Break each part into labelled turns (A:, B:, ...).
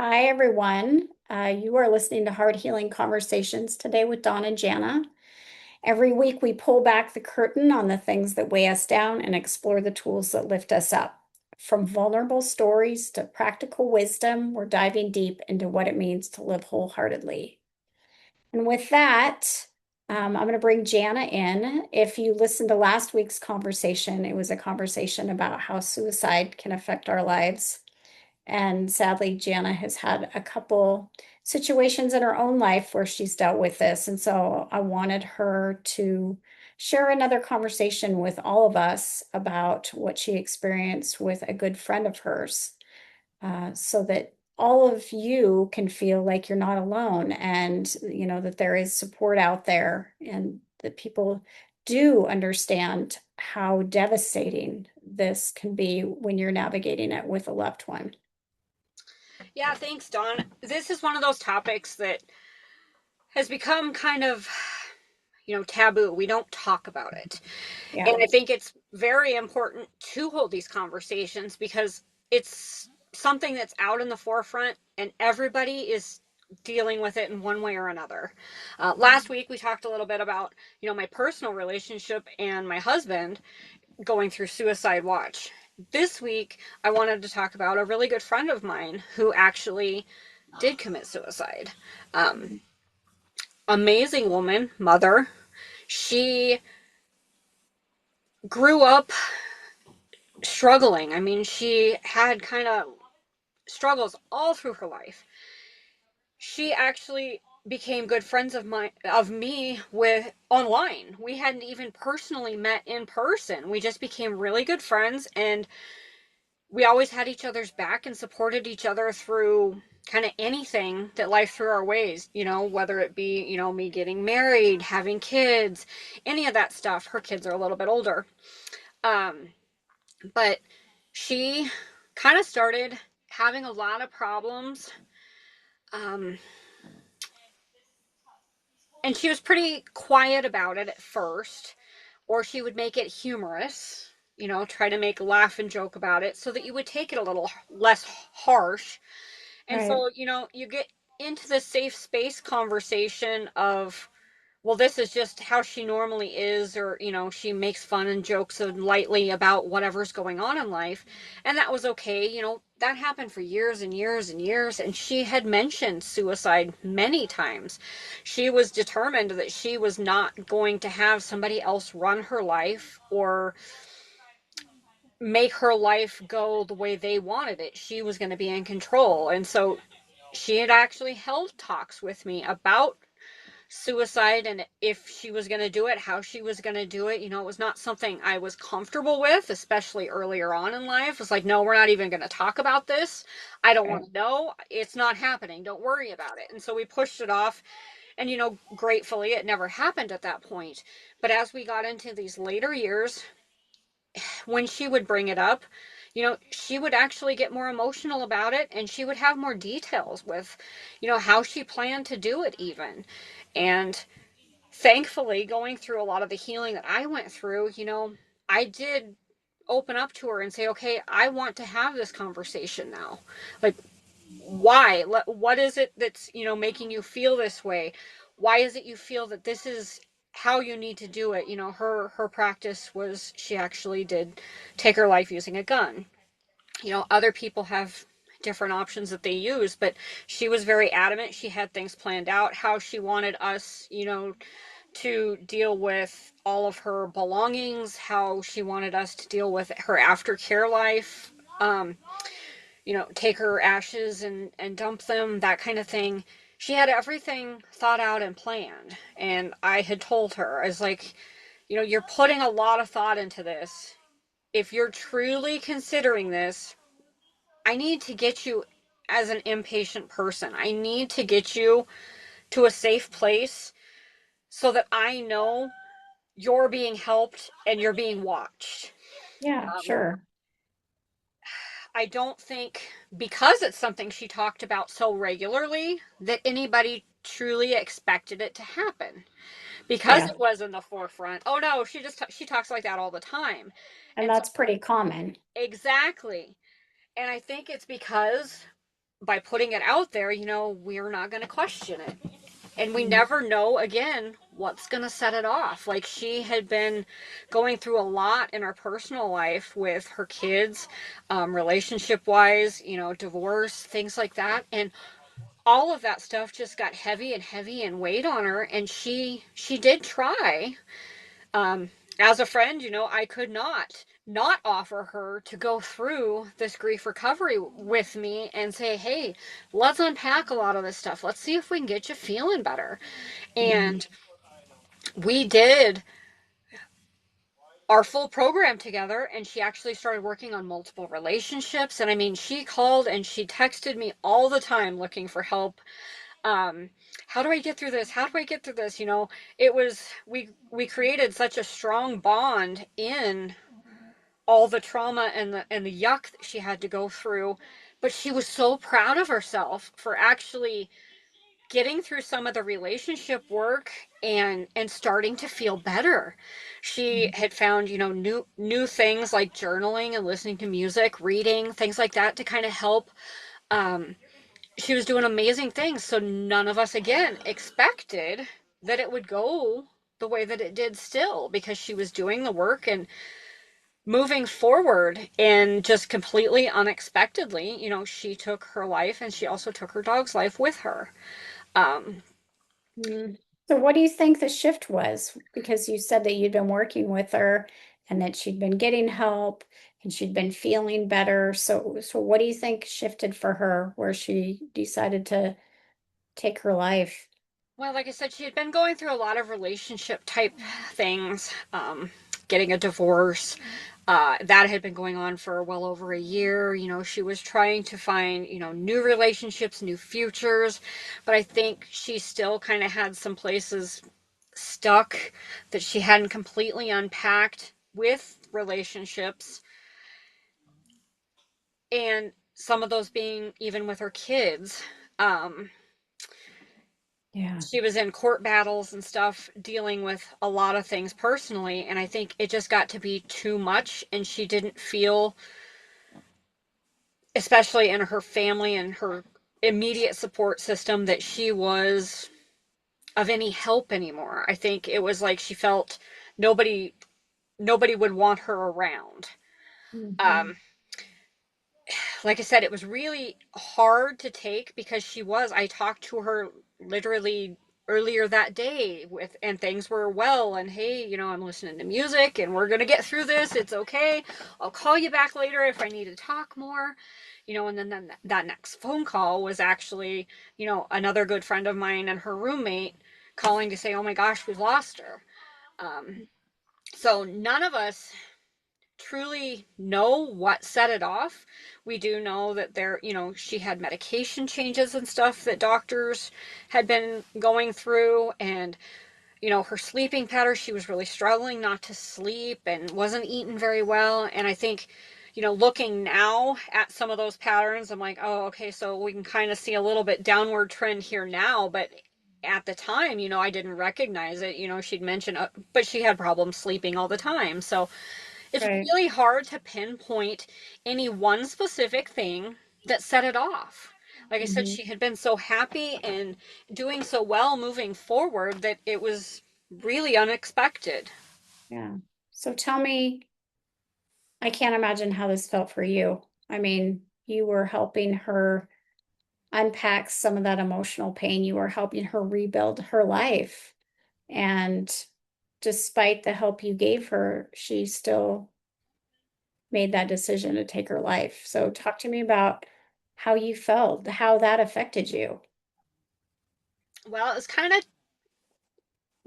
A: Hi, everyone. You are listening to Heart Healing Conversations today with Dawn and Janna. Every week, we pull back the curtain on the things that weigh us down and explore the tools that lift us up. From vulnerable stories to practical wisdom, we're diving deep into what it means to live wholeheartedly. And with that, I'm going to bring Janna in. If you listened to last week's conversation, it was a conversation about how suicide can affect our lives. And sadly, Janna has had a couple situations in her own life where she's dealt with this. And so I wanted her to share another conversation with all of us about what she experienced with a good friend of hers, so that all of you can feel like you're not alone and, that there is support out there and that people do understand how devastating this can be when you're navigating it with a loved one.
B: Yeah, thanks, Dawn. This is one of those topics that has become kind of, taboo. We don't talk about it.
A: Yeah.
B: And I think it's very important to hold these conversations because it's something that's out in the forefront and everybody is dealing with it in one way or another. Last week, we talked a little bit about, my personal relationship and my husband going through suicide watch. This week, I wanted to talk about a really good friend of mine who actually did commit suicide. Um, Amazing woman, mother. She grew up struggling. I mean, she had kind of struggles all through her life. She actually became good friends of me with online. We hadn't even personally met in person. We just became really good friends, and we always had each other's back and supported each other through kind of anything that life threw our ways, whether it be, me getting married, having kids, any of that stuff. Her kids are a little bit older. Um, but she kind of started having a lot of problems. Um, and she was pretty quiet about it at first, or she would make it humorous, try to make a laugh and joke about it so that you would take it a little less harsh. And
A: Right.
B: so, you get into the safe space conversation of, well, this is just how she normally is, or, she makes fun and jokes and lightly about whatever's going on in life. And that was okay. That happened for years and years and years. And she had mentioned suicide many times. She was determined that she was not going to have somebody else run her life or make her life go the way they wanted it. She was going to be in control. And so she had actually held talks with me about suicide and if she was going to do it, how she was going to do it. It was not something I was comfortable with, especially earlier on in life. It was like, no, we're not even going to talk about this. I don't
A: Right.
B: want to know. It's not happening. Don't worry about it. And so we pushed it off. And, gratefully, it never happened at that point. But as we got into these later years, when she would bring it up, she would actually get more emotional about it and she would have more details with, how she planned to do it, even. And thankfully, going through a lot of the healing that I went through, I did open up to her and say, okay, I want to have this conversation now. Like, why? What is it that's, making you feel this way? Why is it you feel that this is how you need to do it? Her practice was she actually did take her life using a gun. Other people have different options that they use, but she was very adamant. She had things planned out how she wanted us, to deal with all of her belongings, how she wanted us to deal with her aftercare life, um, take her ashes and dump them, that kind of thing. She had everything thought out and planned. And I had told her, I was like, you're putting a lot of thought into this. If you're truly considering this, I need to get you as an impatient person. I need to get you to a safe place so that I know you're being helped and you're being watched.
A: Yeah,
B: Um,
A: sure.
B: I don't think because it's something she talked about so regularly that anybody truly expected it to happen because
A: Yeah.
B: it was in the forefront. Oh no, she talks like that all the time.
A: And
B: And so
A: that's pretty common.
B: exactly. And I think it's because, by putting it out there, we're not going to question it. And we
A: Mm.
B: never know again what's going to set it off. Like she had been going through a lot in her personal life with her kids, relationship wise, divorce, things like that. And all of that stuff just got heavy and heavy and weighed on her. And she did try. Um, as a friend, I could not offer her to go through this grief recovery with me and say, hey, let's unpack a lot of this stuff. Let's see if we can get you feeling better.
A: Mhm.
B: And we did our full program together, and she actually started working on multiple relationships. And I mean, she called and she texted me all the time looking for help. um how do I get through this? How do I get through this? It was, we created such a strong bond in all the trauma and the yuck that she had to go through. But she was so proud of herself for actually getting through some of the relationship work and starting to feel better. She had found, new things like journaling and listening to music, reading, things like that to kind of help. um she was doing amazing things. So none of us again expected that it would go the way that it did still, because she was doing the work and moving forward. And just completely unexpectedly, she took her life, and she also took her dog's life with her. um
A: Mm. So what do you think the shift was? Because you said that you'd been working with her and that she'd been getting help and she'd been feeling better. So what do you think shifted for her where she decided to take her life?
B: Well, like I said, she had been going through a lot of relationship type things, getting a divorce. That had been going on for well over a year. She was trying to find, new relationships, new futures. But I think she still kind of had some places stuck that she hadn't completely unpacked with relationships. And some of those being even with her kids. Um,
A: Yeah.
B: she was in court battles and stuff, dealing with a lot of things personally, and I think it just got to be too much, and she didn't feel, especially in her family and her immediate support system, that she was of any help anymore. I think it was like she felt nobody would want her around.
A: Mhm.
B: um like I said, it was really hard to take, because I talked to her literally earlier that day with, and things were well, and hey, I'm listening to music and we're going to get through this. It's okay. I'll call you back later if I need to talk more. And then that next phone call was actually, another good friend of mine and her roommate calling to say, "Oh my gosh, we've lost her." So none of us truly know what set it off. We do know that she had medication changes and stuff that doctors had been going through, and her sleeping patterns, she was really struggling not to sleep and wasn't eating very well. And I think, looking now at some of those patterns, I'm like, oh, okay, so we can kind of see a little bit downward trend here now. But at the time, I didn't recognize it. She'd mentioned, but she had problems sleeping all the time. So it's
A: Right.
B: really hard to pinpoint any one specific thing that set it off. Like I said,
A: Mhm.
B: she had been so happy and doing so well moving forward that it was really unexpected.
A: Yeah. So tell me, I can't imagine how this felt for you. I mean, you were helping her unpack some of that emotional pain. You were helping her rebuild her life. And despite the help you gave her, she still made that decision to take her life. So talk to me about how you felt, how that affected you.
B: Well, it was kind of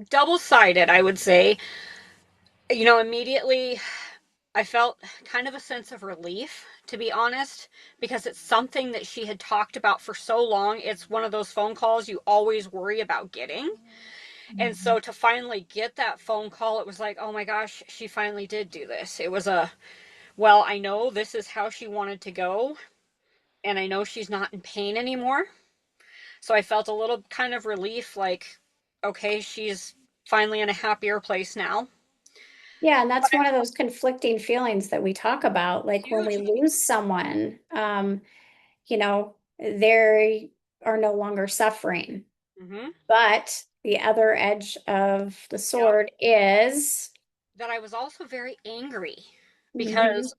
B: double sided, I would say. Immediately I felt kind of a sense of relief, to be honest, because it's something that she had talked about for so long. It's one of those phone calls you always worry about getting. And so
A: Mhm.
B: to finally get that phone call, it was like, oh my gosh, she finally did do this. It was well, I know this is how she wanted to go, and I know she's not in pain anymore. So I felt a little kind of relief, like, okay, she's finally in a happier place now.
A: Yeah, and that's
B: But
A: one of
B: it's
A: those conflicting feelings that we talk about. Like when we
B: huge.
A: lose someone, you know, they are no longer suffering.
B: Mm-hmm.
A: But the other edge of the
B: Yep.
A: sword is,
B: That I was also very angry
A: mhm,
B: because,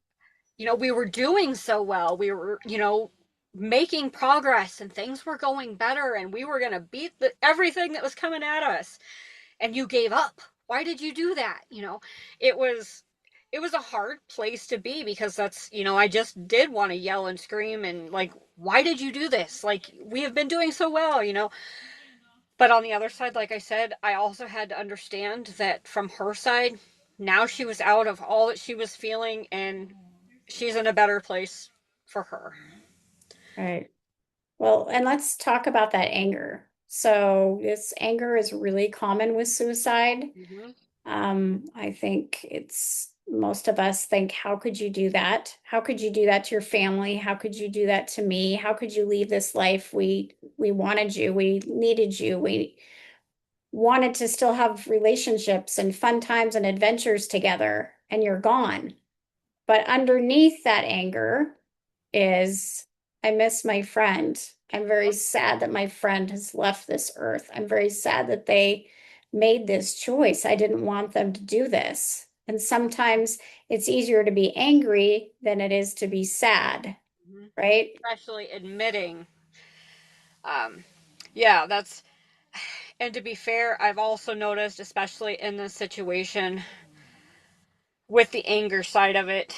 B: we were doing so well. We were, making progress and things were going better and we were going to beat everything that was coming at us. And you gave up. Why did you do that? It was it was a hard place to be because that's, I just did want to yell and scream and like, why did you do this? Like, we have been doing so well. But on the other side, like I said, I also had to understand that from her side, now she was out of all that she was feeling and she's in a better place for her.
A: right. Well, and let's talk about that anger. So this anger is really common with suicide.
B: Mm-hmm.
A: I think it's most of us think, how could you do that? How could you do that to your family? How could you do that to me? How could you leave this life? We wanted you, we needed you, we wanted to still have relationships and fun times and adventures together, and you're gone. But underneath that anger is, I miss my friend. I'm very sad that my friend has left this earth. I'm very sad that they made this choice. I didn't want them to do this. And sometimes it's easier to be angry than it is to be sad,
B: Mm-hmm.
A: right?
B: Especially admitting, um, yeah, that's, and to be fair, I've also noticed, especially in this situation, with the anger side of it,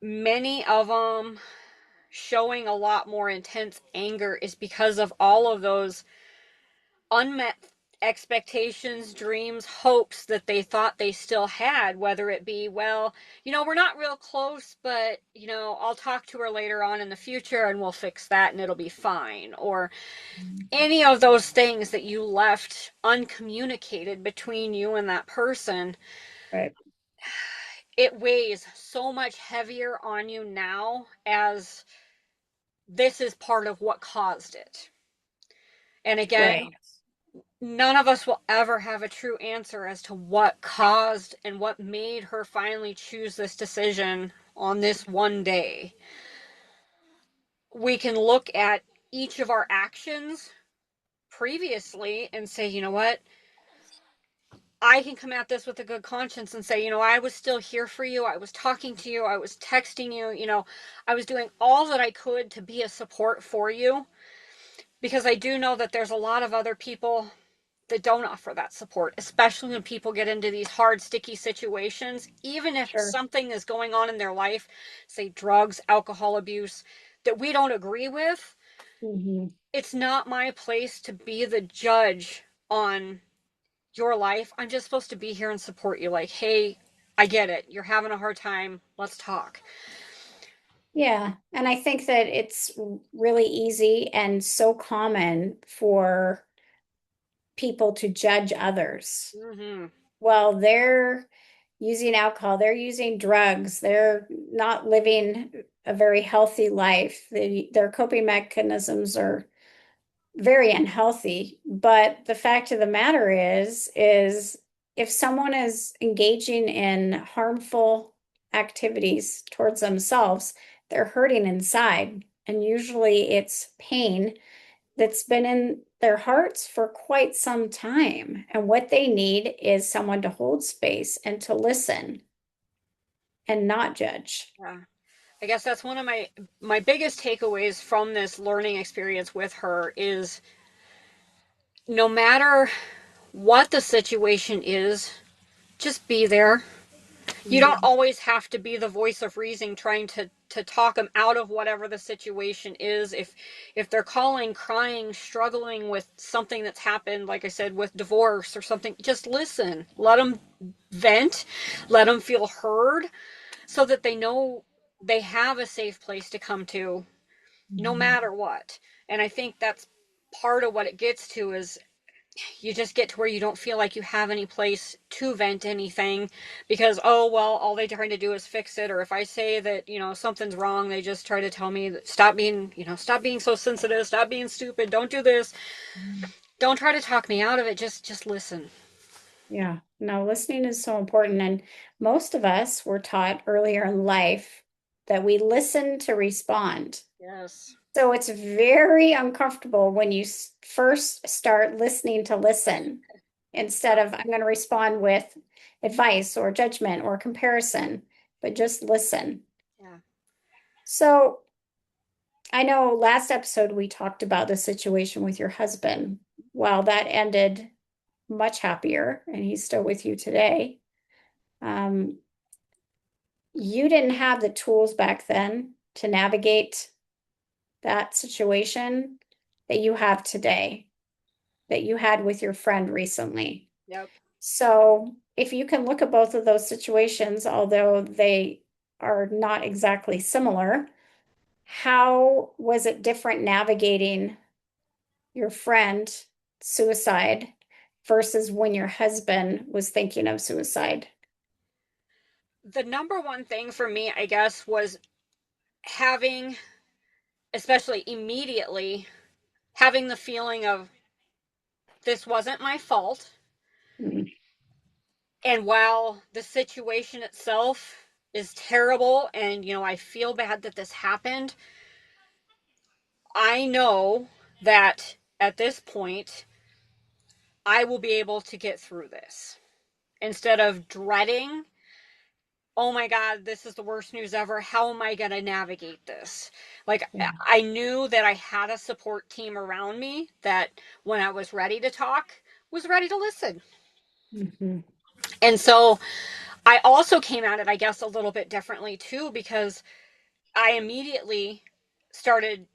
B: many of them showing a lot more intense anger is because of all of those unmet expectations, dreams, hopes that they thought they still had, whether it be, well, we're not real close, but, I'll talk to her later on in the future and we'll fix that and it'll be fine. Or any of those things that you left uncommunicated between you and that person,
A: Right,
B: it weighs so much heavier on you now as this is part of what caused it. And again,
A: right.
B: none of us will ever have a true answer as to what caused and what made her finally choose this decision on this one day. We can look at each of our actions previously and say, you know what? I can come at this with a good conscience and say, I was still here for you. I was talking to you. I was texting you. I was doing all that I could to be a support for you because I do know that there's a lot of other people that don't offer that support, especially when people get into these hard, sticky situations. Even if
A: Sure.
B: something is going on in their life, say drugs, alcohol abuse, that we don't agree with,
A: Hmm.
B: it's not my place to be the judge on your life. I'm just supposed to be here and support you. Like, hey, I get it. You're having a hard time. Let's talk.
A: Yeah. And I think that it's really easy and so common for people to judge others.
B: Mm-hmm.
A: Well, they're using alcohol, they're using drugs, they're not living a very healthy life. Their coping mechanisms are very unhealthy. But the fact of the matter is if someone is engaging in harmful activities towards themselves, they're hurting inside. And usually it's pain that's been in their hearts for quite some time. And what they need is someone to hold space and to listen and not judge.
B: Yeah. I guess that's one of my biggest takeaways from this learning experience with her is no matter what the situation is, just be there. You don't
A: Mhm.
B: always have to be the voice of reason trying to talk them out of whatever the situation is. If they're calling, crying, struggling with something that's happened, like I said, with divorce or something, just listen. Let them vent. Let them feel heard so that they know they have a safe place to come to no
A: Mhm.
B: matter what. And I think that's part of what it gets to is you just get to where you don't feel like you have any place to vent anything because, oh well, all they trying to do is fix it. Or if I say that something's wrong, they just try to tell me that stop being so sensitive, stop being stupid, don't do this, don't try to talk me out of it, just listen.
A: Yeah, no, listening is so important. And most of us were taught earlier in life that we listen to respond.
B: Yes.
A: So it's very uncomfortable when you first start listening to listen instead
B: Yep.
A: of I'm going to respond with advice or judgment or comparison, but just listen.
B: Yeah.
A: So I know last episode we talked about the situation with your husband. Well, that ended much happier, and he's still with you today. Um, you didn't have the tools back then to navigate that situation that you have today, that you had with your friend recently.
B: Yep.
A: So, if you can look at both of those situations, although they are not exactly similar, how was it different navigating your friend suicide versus when your husband was thinking of suicide?
B: The number one thing for me, I guess, was having, especially immediately, having the feeling of this wasn't my fault.
A: Mm,
B: And while the situation itself is terrible and, I feel bad that this happened, I know that at this point, I will be able to get through this instead of dreading, oh my God, this is the worst news ever. How am I going to navigate this? Like,
A: yeah.
B: I knew that I had a support team around me that when I was ready to talk, was ready to listen.
A: Mhm.
B: And so I also came at it, I guess, a little bit differently too, because I immediately started,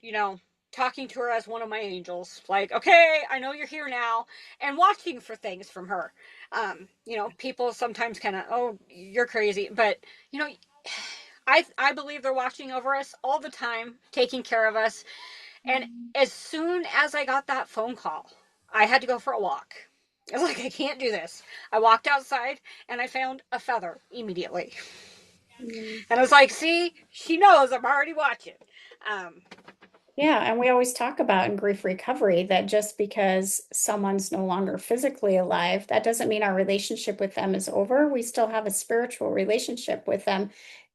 B: talking to her as one of my angels. Like, okay, I know you're here now, and watching for things from her. People sometimes kind of, oh, you're crazy, but you know, I believe they're watching over us all the time, taking care of us. And as soon as I got that phone call, I had to go for a walk. I was like, I can't do this. I walked outside and I found a feather immediately.
A: Mm.
B: And I was like, see, she knows I'm already watching. Um,
A: Yeah, and we always talk about in grief recovery that just because someone's no longer physically alive, that doesn't mean our relationship with them is over. We still have a spiritual relationship with them,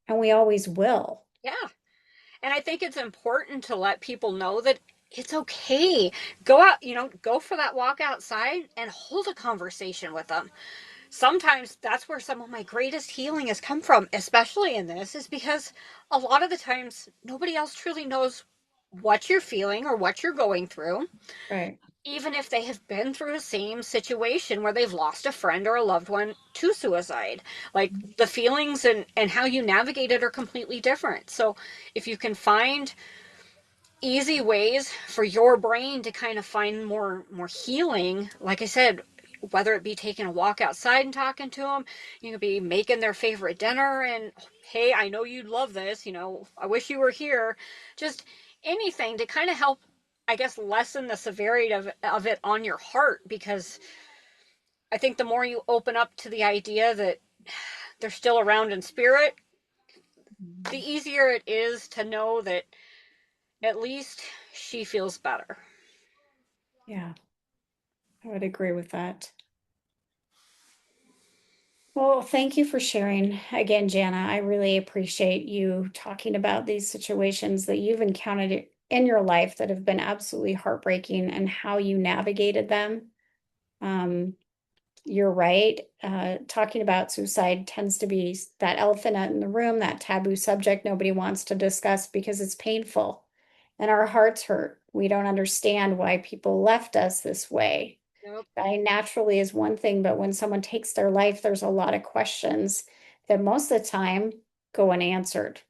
A: and we always will.
B: yeah. And I think it's important to let people know that it's okay. Go out, go for that walk outside and hold a conversation with them. Sometimes that's where some of my greatest healing has come from, especially in this, is because a lot of the times nobody else truly knows what you're feeling or what you're going through,
A: Right.
B: even if they have been through the same situation where they've lost a friend or a loved one to suicide. Like the feelings and how you navigate it are completely different. So if you can find easy ways for your brain to kind of find more healing, like I said, whether it be taking a walk outside and talking to them, you could be making their favorite dinner and hey, I know you'd love this, I wish you were here. Just anything to kind of help, I guess, lessen the severity of it on your heart, because I think the more you open up to the idea that they're still around in spirit, the easier it is to know that at least she feels better.
A: Yeah, I would agree with that. Well, thank you for sharing again, Jana. I really appreciate you talking about these situations that you've encountered in your life that have been absolutely heartbreaking and how you navigated them. Um, you're right. Talking about suicide tends to be that elephant in the room, that taboo subject nobody wants to discuss because it's painful and our hearts hurt. We don't understand why people left us this way.
B: Yep.
A: Dying naturally is one thing, but when someone takes their life, there's a lot of questions that most of the time go unanswered.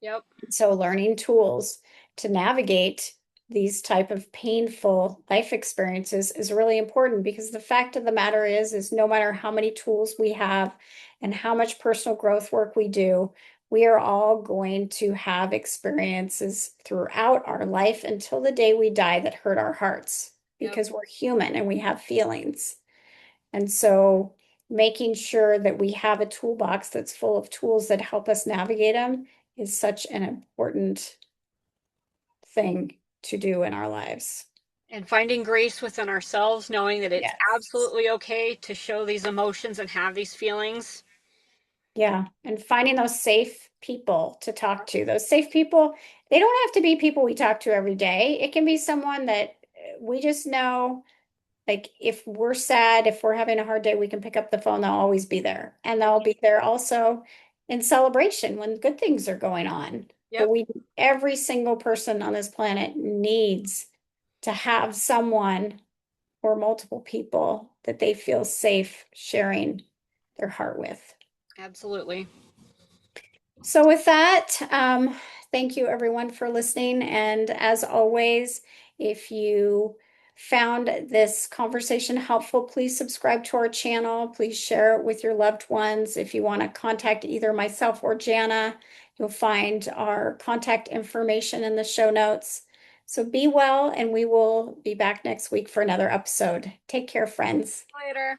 B: Yep.
A: So learning tools to navigate these type of painful life experiences is really important because the fact of the matter is no matter how many tools we have and how much personal growth work we do, we are all going to have experiences throughout our life until the day we die that hurt our hearts
B: Yep.
A: because we're human and we have feelings. And so making sure that we have a toolbox that's full of tools that help us navigate them is such an important thing to do in our lives.
B: And finding grace within ourselves, knowing that it's
A: Yes.
B: absolutely okay to show these emotions and have these feelings.
A: Yeah. And finding those safe people to talk to. Those safe people, they don't have to be people we talk to every day. It can be someone that we just know, like if we're sad, if we're having a hard day, we can pick up the phone, they'll always be there. And
B: Yep.
A: they'll be there also in celebration when good things are going on. But
B: Yep.
A: every single person on this planet needs to have someone or multiple people that they feel safe sharing their heart with.
B: Absolutely.
A: So, with that, thank you everyone for listening. And as always, if you found this conversation helpful, please subscribe to our channel. Please share it with your loved ones. If you want to contact either myself or Janna, you'll find our contact information in the show notes. So, be well, and we will be back next week for another episode. Take care, friends.
B: Later.